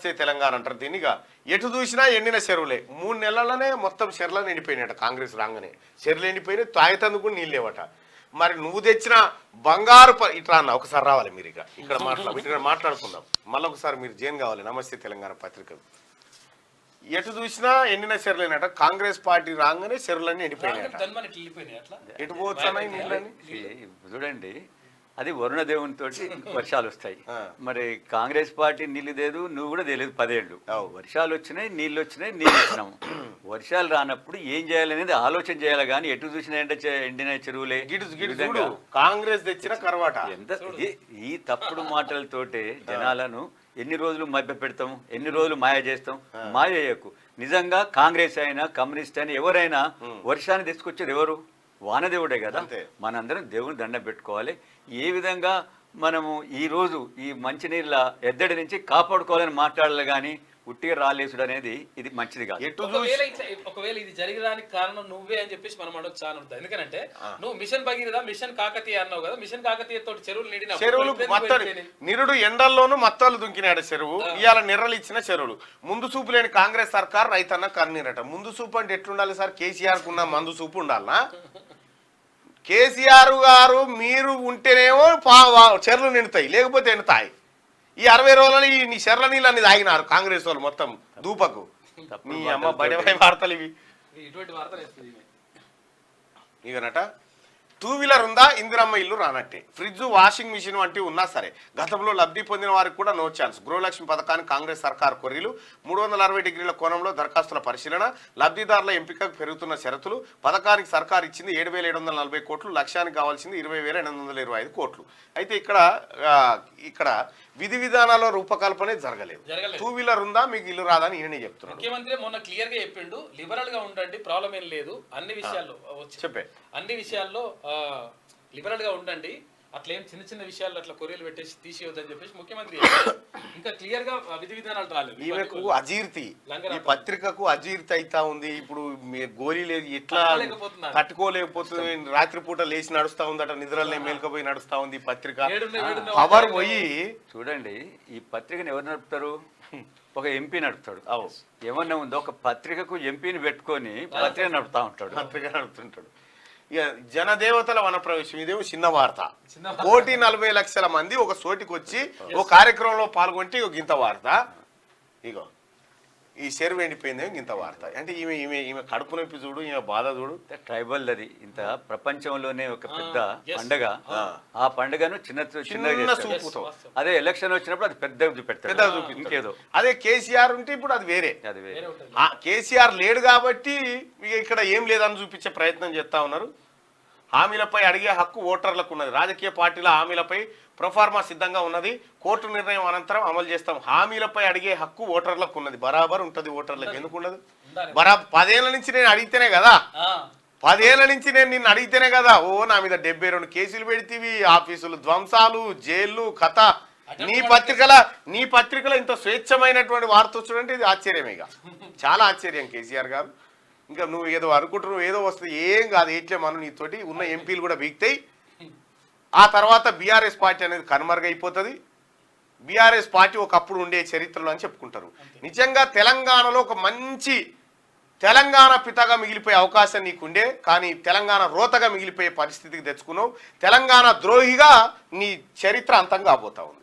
నమస్తే తెలంగాణ అంటారు దీనిగా. ఎటు చూసినా ఎండిన చెరువులే. 3 నెలలనే మొత్తం చెర్లను ఎండిపోయినాయట కాంగ్రెస్ రాగానే. చెరువులు ఎండిపోయినాయి, తాగేతందుకు నీళ్ళు లేవట. మరి నువ్వు తెచ్చిన బంగారు ఇట్లా అన్న ఒకసారి రావాలి మీరు ఇక్కడ మాట్లాడుకుందాం. మళ్ళీ ఒకసారి మీరు జైన్ కావాలి నమస్తే తెలంగాణ పత్రికకు. ఎటు చూసినా ఎండిన చెరువులేనట. కాంగ్రెస్ పార్టీ రాగానే చెరువులన్నీ ఎండిపోయినాయట. ఎటు పోవచ్చా నీళ్ళని? చూడండి, అది వరుణదేవునితో వర్షాలు వస్తాయి. మరి కాంగ్రెస్ పార్టీ నీళ్ళు లేదు, నువ్వు కూడా తెలియదు 10 ఏళ్ళు. వర్షాలు వచ్చినాయి, నీళ్ళు ఇచ్చినాము. వర్షాలు రానప్పుడు ఏం చేయాలనేది ఆలోచన చేయాలి కానీ ఎటు చూసినా ఎండిన చెరువులే కాంగ్రెస్ తెచ్చిన కరవాట. ఎంత ఈ తప్పుడు మాటలతోటే జనాలను ఎన్ని రోజులు మభ్య పెడతాం, ఎన్ని రోజులు మాయ చేస్తాం. మాయ చేయకు. నిజంగా కాంగ్రెస్ అయినా కమ్యూనిస్ట్ అయినా ఎవరైనా వర్షాన్ని తీసుకొచ్చేది ఎవరు? వానదేవుడే కదా. మనందరం దేవుని దండం పెట్టుకోవాలి. ఏ విధంగా మనము ఈరోజు ఈ మంచినీళ్ళ ఎద్దడి నుంచి కాపాడుకోవాలని మాట్లాడాలి కానీ ఉట్టిగా రాలేసుడు అనేది ఇది మంచిది కాదు. ఒకవేళ ఇది జరగడానికి కారణం నువ్వే అని చెప్పేసి మనం అడగ చాలా ఉంటుంది. ఎందుకంటే నువ్వు మిషన్ భగీరథ, మిషన్ కాకతీయ అన్నావు కదా. మిషన్ కాకతీయ తోటి చెరువులు నిరుడు ఎండల్లోనూ మత్తాలు దుంకినాడు చెరువు. ఇవాళ నిర్రలు ఇచ్చిన చెరువులు. ముందు చూపు లేని కాంగ్రెస్ సర్కార్ రైతన్న కన్నీరట. ముందు చూపు అంటే ఎట్లుండాలి సార్? కేసీఆర్ కున్న మందు చూపు ఉండాలనా? కేసీఆర్ గారు మీరు ఉంటేనేమో చెర్లు నిండుతాయి, లేకపోతే ఎండుతాయి. ఈ 60 రోజులు నీ చెర్ల నీళ్ళని తాగినారు కాంగ్రెస్ వాళ్ళు మొత్తం దూపకు. నీ అమ్మ బయట వార్తలు ఇవి. ఇవనట. 2 వీలర్ ఉందా ఇందిరమ్మ ఇల్లు రానట్టే. ఫ్రిడ్జ్, వాషింగ్ మిషన్ వంటివి ఉన్నా సరే గతంలో లబ్ధి పొందిన వారికి కూడా నో ఛాన్స్. గృహలక్ష్మి పథకానికి కాంగ్రెస్ సర్కార్ కొర్రీలు. 360 డిగ్రీల కోణంలో దరఖాస్తుల పరిశీలన. లబ్ధిదారుల ఎంపికకు పెరుగుతున్న షరతులు. పథకానికి సర్కార్ ఇచ్చింది 7,740 కోట్లు. లక్ష్యానికి కావాల్సింది 20,825 కోట్లు. అయితే ఇక్కడ విధి విధానాల రూపకల్పనే జరగలేదు. 2 వీలర్ ఉందా మీకు ఇల్లు రాదని ఈయన చెప్తున్నాడు. ముఖ్యమంత్రి మొన్న క్లియర్ గా చెప్పిండు, లిబరల్ గా ఉండండి, ప్రాబ్లం ఏం లేదు అన్ని విషయాల్లో. అన్ని విషయాల్లో లిబరల్ గా ఉండండి, అట్లా ఏం చిన్న చిన్న విషయాల్లో అట్లా కొరియలు పెట్టేసి తీసేయొద్దని చెప్పేసి ముఖ్యమంత్రి ఇంకా క్లియర్ గా విధి విధానాలు రాలేదు. ఈమెకు అజీర్తి, ఈ పత్రికకు అజీర్తి అయితా ఉంది. ఇప్పుడు గోరీ లేదు, ఎట్లా తట్టుకోలేకపోతుంది. రాత్రిపూట లేచి నడుస్తా ఉందట, నిద్రలనే మేల్కపోయి నడుస్తా ఉంది ఈ పత్రిక. పవర్ పోయి చూడండి, ఈ పత్రికను ఎవరు నడుపుతారు? ఒక ఎంపీ నడుపుతాడు. ఏమన్నా ఉందో ఒక పత్రికకు ఎంపీని పెట్టుకొని పత్రిక నడుపుతా ఉంటాడు. పత్రిక నడుపుతుంటాడు. ఇక జనదేవతల వనప్రవేశం ఇదేమో చిన్న వార్త. 1,40,00,000 మంది ఒక చోటికి వచ్చి ఒక కార్యక్రమంలో పాల్గొంటే ఇంత వార్త. ఇగో ఈ చెరువు ఎండిపోయింది ఇంత వార్త. అంటే ఈమె కడుపు నొప్పి చూడు, ఈమె బాధ చూడు. ట్రైబల్ అది ఇంత ప్రపంచంలోనే ఒక పెద్ద పండుగ. ఆ పండుగను చిన్న చూపుతో, అదే ఎలక్షన్ వచ్చినప్పుడు అది పెద్దగా చూపెడతారు, ఇంకేదో. అదే కేసీఆర్ ఉంటే ఇప్పుడు అది వేరే. కేసీఆర్ లేడు కాబట్టి ఇక్కడ ఏం లేదని చూపించే ప్రయత్నం చేస్తా ఉన్నారు. హామీలపై అడిగే హక్కు ఓటర్లకు ఉన్నది. రాజకీయ పార్టీల హామీలపై ప్రొఫార్మా సిద్ధంగా ఉన్నది. కోర్టు నిర్ణయం అనంతరం అమలు చేస్తాం. హామీలపై అడిగే హక్కు ఓటర్లకు ఉన్నది. బరాబర్ ఉంటుంది ఓటర్లకు. ఎందుకు ఉండదు? 10 ఏళ్ల నుంచి నేను అడిగితేనే కదా. 10 ఏళ్ల నుంచి నేను నిన్ను అడిగితేనే కదా. నా మీద 72 కేసులు పెడితేవి, ఆఫీసులు ధ్వంసాలు, జైళ్ళు, కథ. నీ పత్రికలో ఇంత స్వేచ్ఛమైనటువంటి వార్త వచ్చుడంటే ఇది ఆశ్చర్యమే. చాలా ఆశ్చర్యం కేసీఆర్ గారు. ఇంకా నువ్వు ఏదో అనుకుంటున్నావు, ఏదో వస్తుంది. ఏం కాదు, ఏట్లే మనం నీతోటి ఉన్న ఎంపీలు కూడా బీక్తాయి. ఆ తర్వాత బీఆర్ఎస్ పార్టీ అనేది కనుమరుగైపోతుంది. బీఆర్ఎస్ పార్టీ ఒకప్పుడు ఉండే చరిత్రలో అని చెప్పుకుంటారు. నిజంగా తెలంగాణలో ఒక మంచి తెలంగాణ పితగా మిగిలిపోయే అవకాశం నీకుండే, కానీ తెలంగాణ రోతగా మిగిలిపోయే పరిస్థితికి తెచ్చుకున్నావు. తెలంగాణ ద్రోహిగా నీ చరిత్ర అంతం కాబోతా ఉంది.